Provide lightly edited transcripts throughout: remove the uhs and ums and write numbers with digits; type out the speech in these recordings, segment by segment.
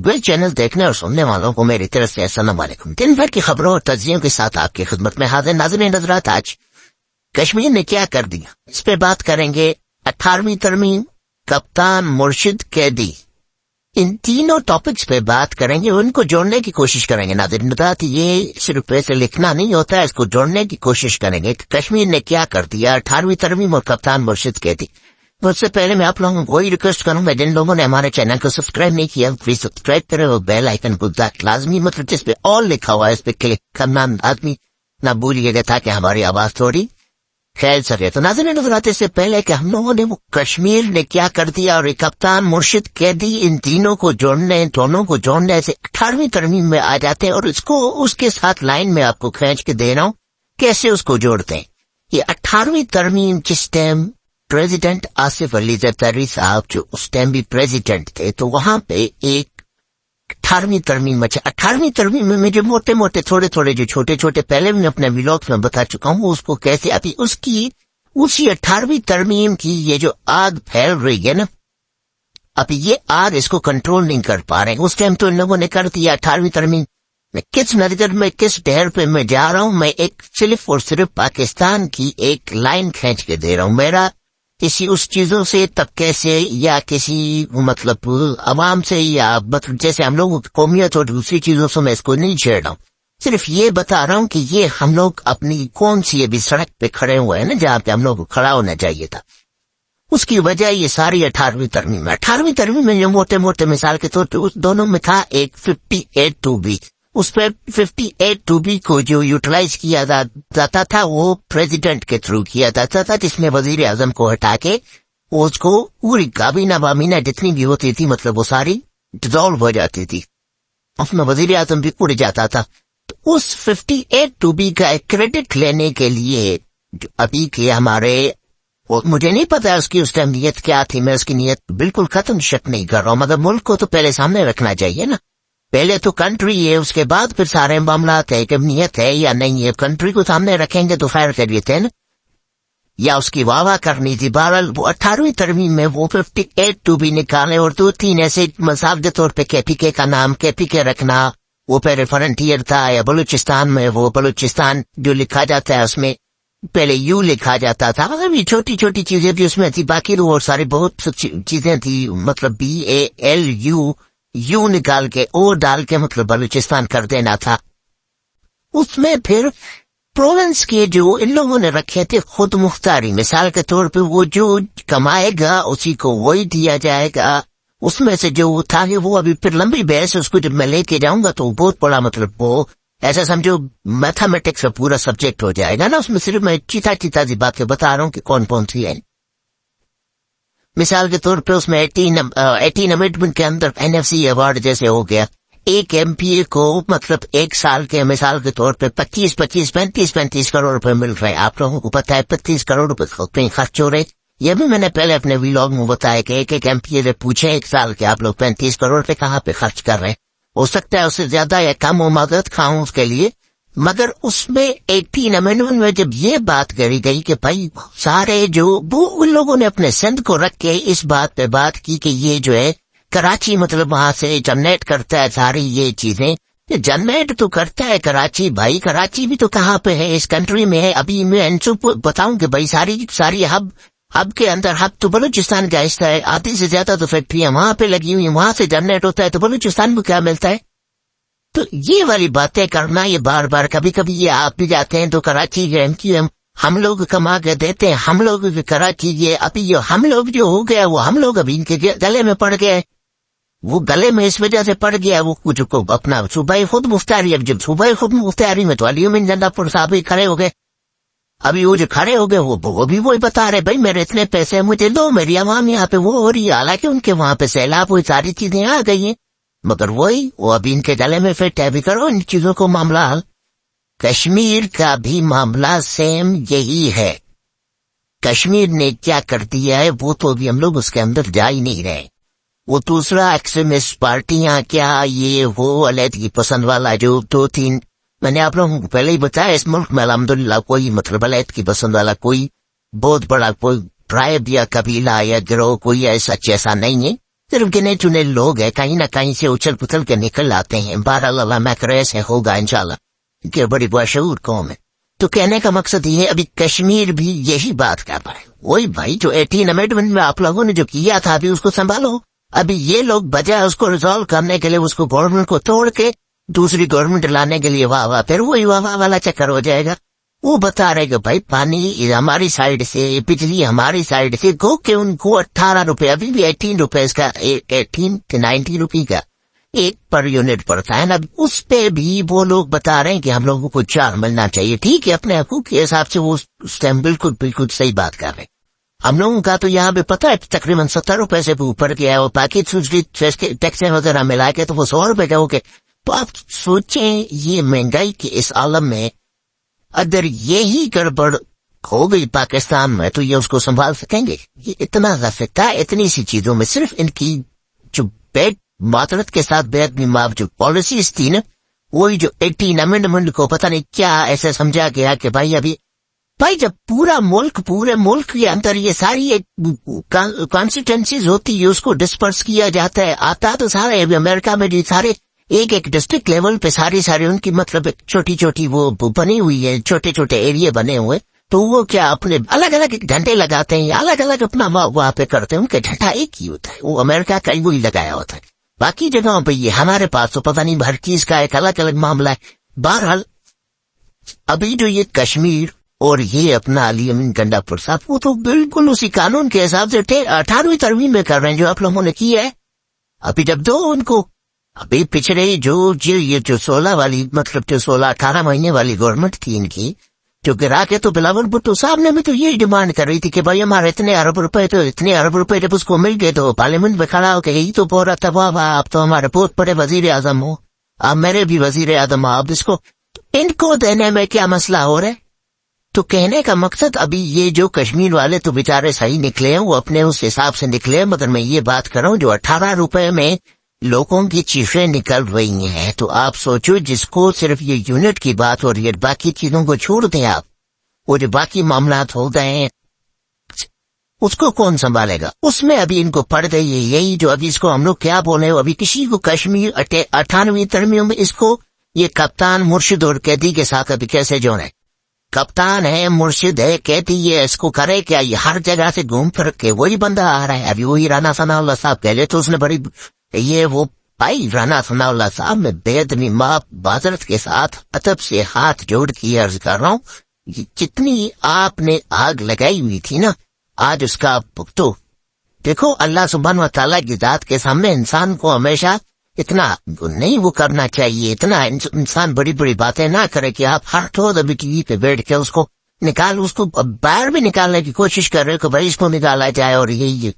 Goyal channel دیکھنے اور سننے والوں کو میری طرف سے السلام علیکم۔ دن بھر کی خبروں اور تجزیوں کے ساتھ آپ کی خدمت میں حاضر ناظرین حضرات، آج کشمیر نے کیا کر دیا اس پہ بات کریں گے۔ 18ویں ترمیم، کپتان مرشد قیدی، ان تینوں ٹاپکس پہ بات کریں گے، ان کو جوڑنے کی کوشش کریں گے۔ ناظرین حضرات، یہ صرف ایسے لکھنا نہیں ہوتا ہے، اس کو جوڑنے کی کوشش کریں گے کہ کشمیر نے کیا کر دیا 18ویں ترمیم اور کپتان مرشد قیدی۔ اس سے پہلے میں آپ لوگوں کو وہی ریکویسٹ کروں گا، جن لوگوں نے ہمارے چینل کو سبسکرائب نہیں کیا پلیز سبسکرائب کرے اور بیل آئیکن کو لازمی مطلب جس پہ آل لکھا ہوا ہے اس پہ کلک کرنا آدمی نہ بھولیے گا تاکہ ہماری آواز تھوڑی پھیل سکے۔ تو ناظرین حضرات، اس سے پہلے کہ ہم لوگوں نے وہ کشمیر نے کیا کر دیا اور کپتان مرشد قیدی، ان تینوں کو جوڑنے، دونوں کو جوڑنے سے 18ویں ترمیم میں آ جاتے ہیں، اور اس کو اس کے ساتھ لائن میں آپ کو کھینچ کے دے رہا ہوں کیسے اس کو جوڑتے ہیں۔ یہ 18ویں ترمیم جس ٹائم پریزیڈنٹ آصف علی زرداری صاحب جو اس ٹائم بھی پریزیڈنٹ تھے، تو وہاں پہ ایک 18ویں ترمیم 18ویں ترمیم میں جو موٹے موٹے تھوڑے تھوڑے جو چھوٹے چھوٹے پہلے بھی اپنے ویلاگ میں بتا چکا ہوں اس کو کیسے ابھی اس کی اسی 18ویں ترمیم کی یہ جو آگ پھیل رہی ہے نا، ابھی یہ آگ اس کو کنٹرول نہیں کر پا رہے ہیں۔ اس ٹائم تو ان لوگوں نے کر دیا 18ویں ترمیم میں کس نظر میں کس ڈہر پہ میں جا رہا ہوں، میں ایک صرف اور صرف پاکستان کی ایک لائن کھینچ کے دے رہا ہوں، میرا کسی اس چیزوں سے طبقے سے یا کسی مطلب عوام سے یا مطلب جیسے ہم لوگ قومیت اور دوسری چیزوں سے میں اس کو نہیں چھیڑ رہا ہوں، صرف یہ بتا رہا ہوں کہ یہ ہم لوگ اپنی کون سی ابھی سڑک پہ کھڑے ہوئے ہیں نا جہاں پہ ہم لوگ کو کھڑا ہونا چاہیے تھا، اس کی وجہ یہ ساری 18ویں ترمیم ہے۔ 18ویں ترمیم میں جو موٹے موٹے مثال کے طور پہ اس دونوں میں تھا ایک 58(2)(b، اس پہ 58(2)(b کو جو یوٹیلائز کیا جاتا تھا وہ پریزیڈنٹ کے تھرو کیا جاتا تھا، جس میں وزیر اعظم کو ہٹا کے اس کو پوری کابینہ بامینہ جتنی بھی ہوتی تھی مطلب وہ ساری ڈیزالو ہو جاتی تھی، اس میں وزیر اعظم بھی اڑ جاتا تھا۔ تو اس 58(2)(b کا کریڈٹ لینے کے لیے جو ابھی کے ہمارے مجھے نہیں پتا اس کی اس ٹائم نیت کیا تھی، میں اس کی نیت بالکل ختم شک نہیں کر رہا ہوں، مگر ملک کو تو پہلے سامنے رکھنا چاہیے نا، پہلے تو کنٹری ہے اس کے بعد پھر سارے معاملات ہے کہ نیت ہے یا نہیں ہے، کنٹری کو سامنے رکھیں گے تو خیر خیریت ہے نا، یا اس کی واہ واہ کرنی تھی۔ بہرحال وہ 18ویں ترمیم میں وہ 58(2)(b نکالے اور 2-3 ایسے مثال کے طور پہ کے پی کے کا نام کے پی کے رکھنا، وہ پہلے فرنٹیئر تھا، یا بلوچستان میں وہ بلوچستان جو لکھا جاتا ہے اس میں پہلے یو لکھا جاتا تھا، مگر بھی چھوٹی چھوٹی چیزیں بھی اس میں تھی، باقی تو اور ساری بہت چیزیں تھی، مطلب BALU یو نکال کے او ڈال کے مطلب بلوچستان کر دینا تھا۔ اس میں پھر پروونس کے جو ان لوگوں نے رکھے تھے خود مختاری، مثال کے طور پہ وہ جو کمائے گا اسی کو وہی دیا جائے گا، اس میں سے جو تھا کہ وہ ابھی پھر لمبی بحث اس کو جب میں لے کے جاؤں گا تو بہت بڑا مطلب وہ ایسا سمجھو میتھمیٹکس کا پورا سبجیکٹ ہو جائے گا نا، اس میں صرف میں چیتا سی باتیں بتا رہا ہوں کہ کون کون سی ہیں۔ مثال کے طور پہ اس میں 18 امنڈمنٹ کے اندر NFC ایوارڈ جیسے ہو گیا، ایک MP کو مطلب ایک سال کے مثال کے طور پہ 35 کروڑ روپے مل رہے ہیں۔ آپ لوگوں کو پتہ ہے 35 کروڑ روپے خرچ ہو رہے، یہ بھی میں نے پہلے اپنے ویلاگ میں بتایا کہ ایک MP سے پوچھے ایک سال کے آپ لوگ 35 کروڑ روپے کہاں پہ خرچ کر رہے ہیں، ہو سکتا ہے اس سے زیادہ یا کم ہو، مدد کھاؤں اس کے لیے، مگر اس میں 18 امنڈمنٹ میں جب یہ بات کری گئی کہ بھائی سارے جو وہ ان لوگوں نے اپنے سندھ کو رکھ کے اس بات پہ بات کی کہ یہ جو ہے کراچی مطلب وہاں سے جنریٹ کرتا ہے ساری یہ چیزیں، یہ جنریٹ تو کرتا ہے کراچی، بھائی کراچی بھی تو کہاں پہ ہے اس کنٹری میں ہے، ابھی میں ان کو بتاؤں کہ بھائی ساری ہب کے اندر ہب تو بلوچستان کا حصہ ہے، آدھی سے زیادہ تو فیکٹریاں وہاں پہ لگی ہوئی ہیں، وہاں سے جنریٹ ہوتا ہے، تو بلوچستان کو کیا ملتا ہے؟ تو یہ والی باتیں کرنا، یہ بار بار کبھی کبھی یہ آپ بھی جاتے ہیں تو کراچی کے MQM ہم لوگ کما کے دیتے ہیں، ہم لوگ کراچی یہ ابھی جو ہم لوگ جو ہو گیا وہ ہم لوگ ابھی ان کے گلے میں پڑ گئے، وہ گلے میں اس وجہ سے پڑ گیا وہ کچھ کو اپنا صوبائی خود مختاری، اب جب صوبائی خود مختاری میں تو علی امین زندہ پور صاحب ہی کھڑے ہو گئے، ابھی وہ جو کھڑے ہو گئے وہ بھی وہی بتا رہے بھائی میرے اتنے پیسے مجھے دو، میری عوام یہاں پہ وہ ہو رہی ہے، حالانکہ ان کے وہاں پہ سیلاب ہوئی ساری چیزیں آ گئی ہیں، مگر وہی وہ ابھی ان کے گلے میں فٹ ہے۔ بھی کرو ان چیزوں کو معاملہ حل۔ کشمیر کا بھی معاملہ سیم یہی ہے، کشمیر نے کیا کر دیا ہے وہ تو ابھی ہم لوگ اس کے اندر جا ہی نہیں رہے، وہ دوسرا ایکسٹریمسٹ پارٹیاں کیا یہ وہ علیحدگی پسند والا جو 2-3 میں نے آپ لوگوں کو پہلے ہی بتایا، اس ملک میں الحمدللہ کوئی مطلب علیحدگی پسند والا کوئی بہت بڑا کوئی ٹرائب یا قبیلہ یا گروہ کوئی ایسا نہیں ہے، صرف گنے چنے لوگ ہیں کہیں نہ کہیں سے اچھل پتل کے نکل آتے ہیں. بہرحال اللہ میں کرے سے ہوگا انشاءاللہ کہ بڑی باشعور قوم ہے. تو کہنے کا مقصد یہ ہے ابھی کشمیر بھی یہی بات کر پائے. وہی بھائی جو 18 امینڈمنٹ میں آپ لوگوں نے جو کیا تھا ابھی اس کو سنبھالو. ابھی یہ لوگ بجائے اس کو ریزالو کرنے کے لیے اس کو گورنمنٹ کو توڑ کے دوسری گورنمنٹ لانے کے لیے واہ واہ پھر وہی واہ واہ والا چکر ہو جائے گا. وہ بتا رہے کہ بھائی پانی ہماری سائڈ سے بجلی ہماری سائڈ سے گو کہ ان کو 18 روپے ابھی بھی 18 روپیز کا 18 سے 19 روپے کا ایک پر یونٹ پڑتا ہے نا. اس پہ بھی وہ لوگ بتا رہے ہیں کہ ہم لوگوں کو 4 ملنا چاہیے. ٹھیک ہے اپنے حقوق کے حساب سے وہ اس ٹائم بالکل صحیح بات کر رہے ہیں. ہم لوگوں کا تو یہاں پہ پتہ ہے تقریباً 70 روپے سے اوپر گیا ہے اور باقی دوسری ٹیکس وغیرہ ملا کے تو وہ 100 روپے کا ہو گئے. تو آپ سوچیں یہ مہنگائی کے اس عالم میں اگر یہی گڑبڑ ہو گئی پاکستان میں تو یہ اس کو سنبھال سکیں گے؟ یہ اتنا غفلت ہے اتنی سی چیزوں میں. صرف ان کی جو بیڈ معطرت کے ساتھ بے ادبی معاف جو پالیسیز تھی نا وہی جو 18 امینڈمنٹ کو پتہ نہیں کیا ایسے سمجھا گیا کہ بھائی جب پورے ملک کے اندر یہ ساری کانسٹیٹوئنسیز ہوتی ہے اس کو ڈسپرس کیا جاتا ہے. آتا تو سارے امریکہ میں جو سارے ایک ڈسٹرکٹ لیول پہ ساری ان کی مطلب چھوٹی وہ بنی ہوئی ہے چھوٹے ایریے بنے ہوئے. تو وہ کیا اپنے الگ الگ گھنٹے لگاتے ہیں الگ الگ اپنا وہاں پہ کرتے ہیں. ان کا گھنٹہ ایک ہی ہوتا ہے وہ امریکہ کا وہی لگایا ہوتا ہے. باقی جگہوں پہ یہ ہمارے پاس تو پتہ نہیں ہر چیز کا ایک الگ معاملہ ہے. بہرحال ابھی جو یہ کشمیر اور یہ اپنا علی امین گنڈا پرساد وہ تو بالکل اسی قانون کے حساب سے 18ویں ترمیم میں کر رہے ہیں جو آپ لوگوں نے کی ہے. ابھی جب دو ان کو ابھی پچھلے یہ جو 16 والی مطلب جو 18 مہینے والی گورنمنٹ تھی ان کی جو گرا کے تو بلاول بھٹو صاحب نے بھی تو یہی ڈیمانڈ کر رہی تھی کہ بھائی ہمارے اتنے ارب روپے جب اس کو مل گئے تو پارلیمنٹ میں کھڑا ہو کے یہی تو بول رہا تھا واہ واہ آپ تو ہمارے بہت بڑے وزیر اعظم ہو آپ میرے بھی وزیر اعظم ہو آپ اس کو ان کو دینے میں کیا مسئلہ ہو رہا ہے. تو کہنے کا مقصد ابھی یہ جو کشمیر والے تو بیچارے صحیح نکلے ہیں وہ اپنے اس حساب سے نکلے مگر میں یہ بات کر رہا ہوں جو 18 روپے میں لوگوں کی چیخیں نکل رہی ہیں. تو آپ سوچو جس کو صرف یہ یونٹ کی بات ہو رہی ہے باقی چیزوں کو چھوڑ دیں آپ وہ جو باقی معاملات ہو گئے ہیں اس کو کون سنبھالے گا. اس میں ابھی ان کو پڑ گئی ہے یہی جو ابھی اس کو ہم لوگ کیا بولے ابھی کسی کو کشمیر 98ویں ترمیم میں اس کو یہ کپتان مرشد اور قیدی کے ساتھ ابھی کیسے جوڑے. کپتان ہے مرشد ہے قیدی یہ اس کو کرے کیا یہ ہر جگہ سے گھوم پھر کے وہی بندہ آ رہا ہے. ابھی وہی رانا ثناء اللہ صاحب پہلے تو اس نے بڑی یہ وہ بھائی رانا ثناء اللہ صاحب میں بے ادبی معاف معذرت کے ساتھ ادب سے ہاتھ جوڑ کے عرض کر رہا ہوں جتنی آپ نے آگ لگائی ہوئی تھی نا آج اس کا بھگتو. دیکھو اللہ سبحانہ و تعالیٰ کی ذات کے سامنے انسان کو ہمیشہ اتنا نہیں وہ کرنا چاہیے اتنا انسان بڑی باتیں نہ کرے کہ آپ ہر روز ابھی ٹی وی پہ بیٹھ کے اس کو باہر بھی نکالنے کی کوشش کر رہے کہ بھائی اس کو نکالا جائے. اور یہی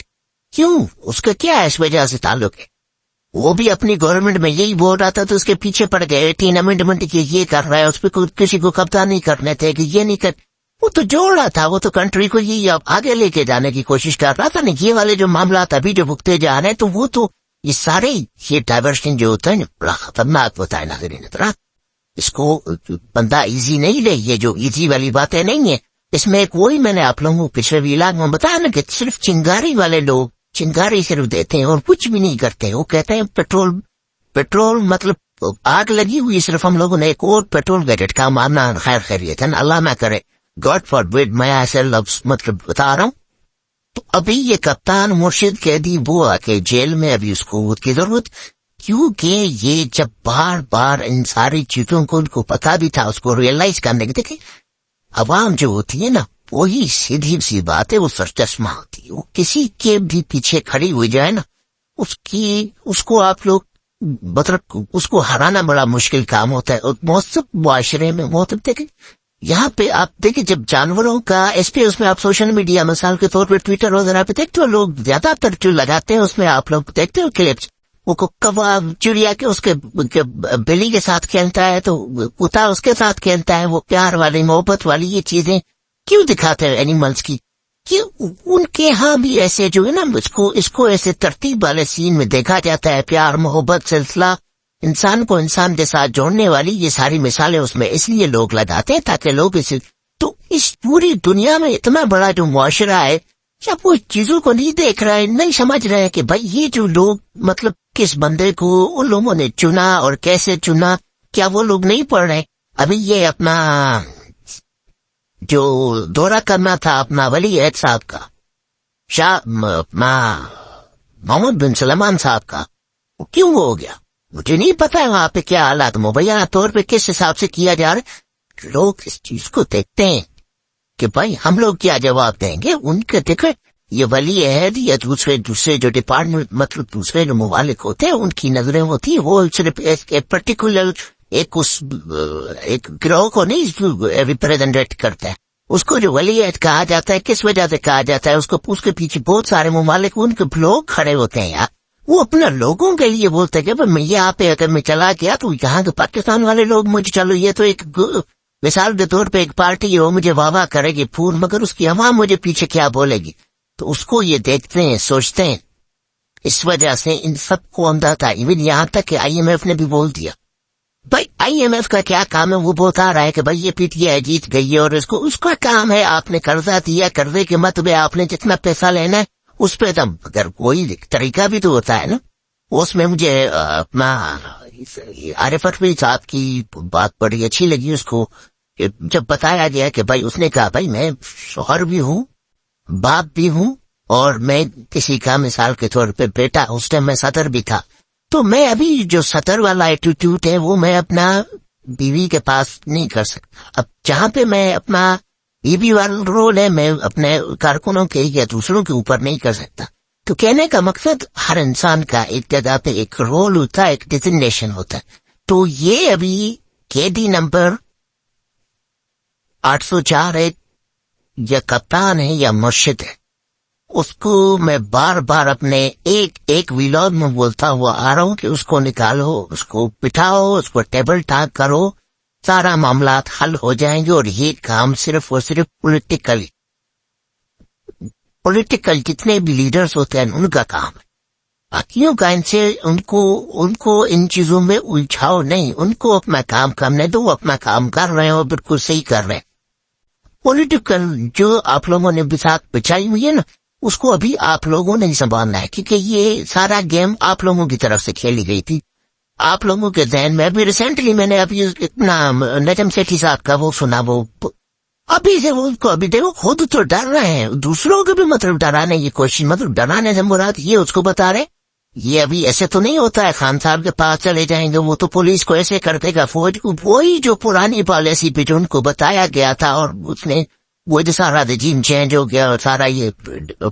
کیوں اس کا کیا ہے اس وجہ سے تعلق ہے وہ بھی اپنی گورنمنٹ میں یہی بول رہا تھا تو اس کے پیچھے پڑ گئے 18 امینڈمنٹ کی یہ کر رہا ہے اس پہ کسی کو قبضہ نہیں کرنے تھے کہ یہ نہیں کر وہ تو جوڑ رہا تھا وہ تو کنٹری کو یہی آگے لے کے جانے کی کوشش کر رہا تھا نا. یہ والے جو معاملات ابھی جو بھگتے جا رہے ہیں تو وہ تو یہ سارے یہ ڈائیورشن جو ہوتا ہے نا بڑا خطرناک ہوتا ہے. ناظرین اس کو بندہ ایزی نہیں لے یہ جو ایزی والی باتیں نہیں ہیں اس میں ایک وہی میں نے آپ لوگوں کو پچھلے ویلاگ میں بتایا نا کہ صرف چنگاری والے لوگ چنگاری صرف دیتے ہیں اور کچھ بھی نہیں کرتے. وہ کہتے ہیں پیٹرول مطلب آگ لگی ہوئی صرف ہم لوگوں نے ایک اور پیٹرول کا جھٹکا مارنا خیریت ہے نا اللہ نہ کرے گاڈ فار بڈ میں ایسے لفظ مطلب بتا رہا ہوں. تو ابھی یہ کپتان مرشد قیدی وہ آ کے جیل میں ابھی اس کو کی ضرورت کیونکہ یہ جب بار ان ساری چیزوں کو ان کو پتا بھی تھا اس کو ریئلائز کرنے کے دیکھیں عوام جو ہوتی ہے نا وہی سیدھی سی بات ہے وہ سر چشمہ ہوتی ہے. وہ کسی کے بھی پیچھے کھڑی ہوئی جائے نا اس کو آپ لوگ مطلب اس کو ہرانا بڑا مشکل کام ہوتا ہے. اور مہذب معاشرے میں مہذب دیکھیں یہاں پہ آپ دیکھیں جب جانوروں کا اس میں آپ سوشل میڈیا مثال کے طور پہ ٹویٹر وغیرہ پہ دیکھتے ہو لوگ زیادہ تر جو لگاتے ہیں اس میں آپ لوگ دیکھتے ہو کلپس وہ کوا چڑیا کے اس کے بلی کے ساتھ کھیلتا ہے تو کتا اس کے ساتھ کھیلتا ہے. وہ پیار والی محبت والی یہ چیزیں کیوں دکھاتے ہیں اینیملز کی کہ ان کے ہاں بھی ایسے جو ہے نا اس کو ایسے ترتیب والے سین میں دیکھا جاتا ہے. پیار محبت سلسلہ انسان کو انسان کے ساتھ جوڑنے والی یہ ساری مثالیں اس میں اس لیے لوگ لگاتے ہیں تاکہ لوگ تو اس پوری دنیا میں اتنا بڑا جو معاشرہ ہے جب وہ چیزوں کو نہیں دیکھ رہا ہے, نہیں سمجھ رہا ہے کہ بھائی یہ جو لوگ مطلب کس بندے کو ان لوگوں نے چنا اور کیسے چنا, کیا وہ لوگ نہیں پڑھ رہے؟ ابھی یہ اپنا جو دورہ کرنا تھا اپنا ولی عہد صاحب کا, اپنا محمد بن سلمان صاحب کا, کیوں ہو گیا مجھے نہیں پتا ہے وہاں پہ کیا حالات مبینہ طور پہ کس حساب سے کیا جا رہا ہے. لوگ اس چیز کو دیکھتے ہیں کہ بھائی ہم لوگ کیا جواب دیں گے. ان کے دیکھیں یہ ولی عہد یا دوسرے جو ڈپارٹمنٹ مطلب دوسرے جو ممالک ہوتے ہیں ان کی نظریں ہوتی ہیں, وہ صرف ایک پرٹیکولر ایک گروہ کو نہیں ریپریزنٹ کرتا ہے. اس کو جو ولی عہد کہا جاتا ہے کس وجہ سے کہا جاتا ہے, اس کے پیچھے بہت سارے ممالک ان کے لوگ کھڑے ہوتے ہیں یار. وہ اپنا لوگوں کے لیے بولتے ہیں کہ میں یہاں پہ اگر میں چلا گیا تو یہاں کے پاکستان والے لوگ مجھے, چلو یہ تو ایک مثال کے طور پہ ایک پارٹی ہے وہ مجھے واہ واہ کرے گی پھول, مگر اس کی عوام مجھے پیچھے کیا بولے گی. تو اس کو یہ دیکھتے ہیں, سوچتے ہیں. اس وجہ سے ان سب کو اندھا تھا. ایون یہاں تک کہ آئی ایم ایف نے بھی بول دیا بھائی آئی ایم ایف کا کیا کام ہے, وہ بتا رہا ہے کہ بھائی یہ پی ٹی آئی جیت گئی ہے اور اس کا کام ہے آپ نے قرضہ دیا, قرضے کے مطلب آپ نے جتنا پیسہ لینا ہے اس پہ تم, اگر کوئی طریقہ بھی تو ہوتا ہے نا. اس میں مجھے اپنا عارف اٹوی صاحب کی بات بڑی اچھی لگی. اس کو جب بتایا گیا کہ بھائی اس نے کہا بھائی میں شوہر بھی ہوں, باپ بھی ہوں, اور میں کسی کا مثال کے طور پہ بیٹا, اس ٹائم میں صدر بھی تھا, تو میں ابھی جو صدر والا ایٹیٹیوڈ ہے وہ میں اپنا بیوی کے پاس نہیں کر سکتا. اب جہاں پہ میں اپنا بیوی والا رول ہے میں اپنے کارکنوں کے یا دوسروں کے اوپر نہیں کر سکتا. تو کہنے کا مقصد ہر انسان کا ایک جگہ پہ ایک رول ہوتا ہے, ایک ڈیزگنیشن ہوتا ہے. تو یہ ابھی کے ڈی نمبر 804 ہے, یا کپتان ہے یا مرشد ہے. اس کو میں بار بار اپنے ایک ویلاگ میں بولتا ہوا آ رہا ہوں کہ اس کو نکالو, اس کو بٹھاؤ, اس کو ٹیبل ٹاک کرو, سارا معاملات حل ہو جائیں گے. اور یہ کام صرف اور صرف پولیٹیکل جتنے بھی لیڈرز ہوتے ہیں ان کا کام ہے. باقیوں کا ان کو ان چیزوں میں الجھاؤ نہیں, ان کو اپنا کام کرنے دو, وہ اپنا کام کر رہے ہیں اور بالکل صحیح کر رہے ہیں. پولیٹیکل جو آپ لوگوں نے بساک بچائی ہوئی ہے نا, اس کو ابھی آپ لوگوں نے سنبھالنا ہے, کیونکہ یہ سارا گیم آپ لوگوں کی طرف سے کھیلی گئی تھی. آپ لوگوں کے ذہن میں ابھی ریسنٹلی میں نے ابھی اتنا نجم سیٹھی صاحب کا وہ سنا, وہ ابھی سے وہ کو ابھی دیکھو خود تو ڈر رہے ہیں, دوسروں کو بھی مطلب ڈرانے کی کوشش, مطلب ڈرانے سے مراد یہ اس کو بتا رہے یہ ابھی ایسے تو نہیں ہوتا ہے خان صاحب کے پاس چلے جائیں گے, وہ تو پولیس کو ایسے کر دے گا, فوج کو, وہی جو پرانی پالیسی پہ جو ان کو بتایا گیا تھا, اور اس نے وہ جو سارا رجیم چینج ہو گیا اور سارا یہ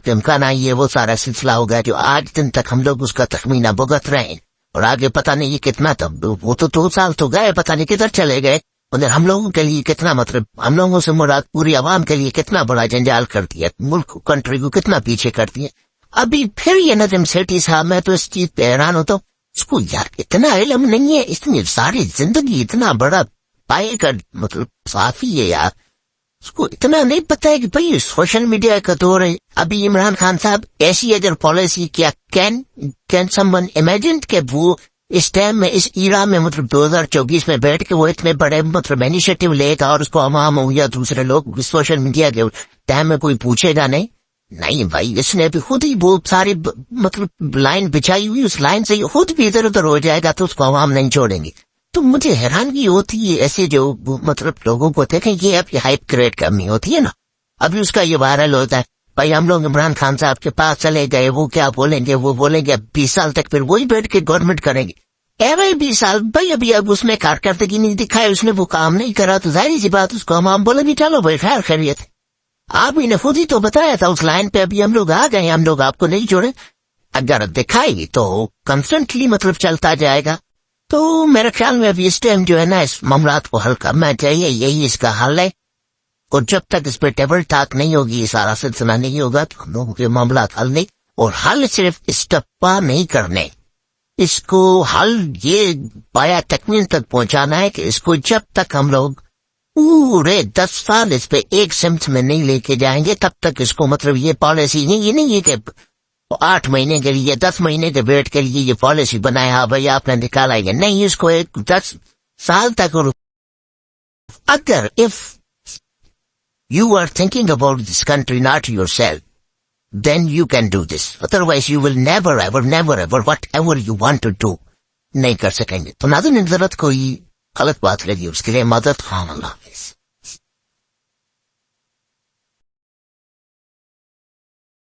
امکان آئی ہے, وہ سارا سلسلہ ہو گیا جو آج دن تک ہم لوگ اس کا تخمینہ بھگت رہے ہیں. اور آگے پتہ نہیں یہ کتنا, تب وہ تو 2 سال تو گئے, پتہ نہیں کدھر چلے گئے. ادھر ہم لوگوں کے لیے کتنا مطلب, ہم لوگوں سے مراد پوری عوام کے لیے کتنا بڑا جنجال کرتی ہے, ملک کنٹری کو کتنا پیچھے کرتی ہے. ابھی پھر یہ نجم سیٹھی صاحب, میں تو اس چیز پہ حیران ہوتا ہوں, اس کو یار اتنا علم نہیں ہے, اتنی ساری زندگی اتنا بڑا پائے کا مطلب صحافی ہے یار, اس کو اتنا نہیں پتا ہے کہ بھئی سوشل میڈیا کا دور ہے. ابھی عمران خان صاحب ایسی اگر پالیسی, کیا کین سم ون امیجن کہ وہ اس ٹائم میں اس ایرا میں مطلب 2024 میں بیٹھ کے وہ اتنے بڑے مطلب انیشیٹو لے گا اور اس کو عوام ہو یا دوسرے لوگ سوشل میڈیا کے ٹائم میں کوئی پوچھے گا نہیں بھائی, اس نے بھی خود ہی بہت ساری مطلب لائن بچائی ہوئی, اس لائن سے خود بھی ادھر ادھر ہو جائے گا تو اس کو عوام نہیں چھوڑیں گے. تو مجھے حیرانگی ہوتی ہے ایسے جو مطلب لوگوں کو دیکھیں, یہ اب یہ ہائپ کریٹ کرنی ہوتی ہے نا. ابھی اس کا یہ وائرل ہوتا ہے بھائی ہم لوگ عمران خان صاحب کے پاس چلے گئے, وہ کیا بولیں گے, وہ بولیں گے 20 سال تک پھر وہی بیٹھ کے گورنمنٹ کریں گے. بھائی 20 سال بھائی اب اس نے کارکردگی نہیں دکھائی, اس نے وہ کام نہیں کرا, تو ظاہری سی بات اس کو عوام بولے بھی چلو بھائی خیر خیریت. آپ ہی نے خود ہی تو بتایا تھا اس لائن پہ, ابھی ہم لوگ آ گئے, ہم لوگ آپ کو نہیں چھوڑے. اگر دکھائی تو کنسٹنٹلی مطلب چلتا جائے گا. تو میرے خیال میں ابھی اس ٹائم جو ہے نا اس معاملات کو حل کرنا چاہیے, یہی اس کا حل ہے. اور جب تک اس پہ ٹیبل ٹاک نہیں ہوگی, سارا سلسلہ نہیں ہوگا, تو ہم لوگوں کے معاملات حل نہیں. اور حل صرف اسٹپا نہیں کرنے, اس کو حل یہ پایا تکمیل تک پہنچانا ہے کہ اس کو جب تک ہم لوگ پورے 10 سال اس پہ ایک سمت میں نہیں لے کے جائیں گے, تب تک اس کو مطلب یہ پالیسی نہیں, یہ نہیں ہے کہ 8 مہینے کے لیے 10 مہینے کے ویٹ کے لیے یہ پالیسی بنایا بھائی آپ نے نکالا ہے, نہیں, اس کو ایک 10 سال تک. اگر if you are thinking about this country not yourself, then you can do this. Otherwise you will never ever whatever you want to do نہیں کر سکیں گے. تو ناظرین حضرت کوئی غلط بات لگی اس کے لیے مدد. خان اللہ حافظ.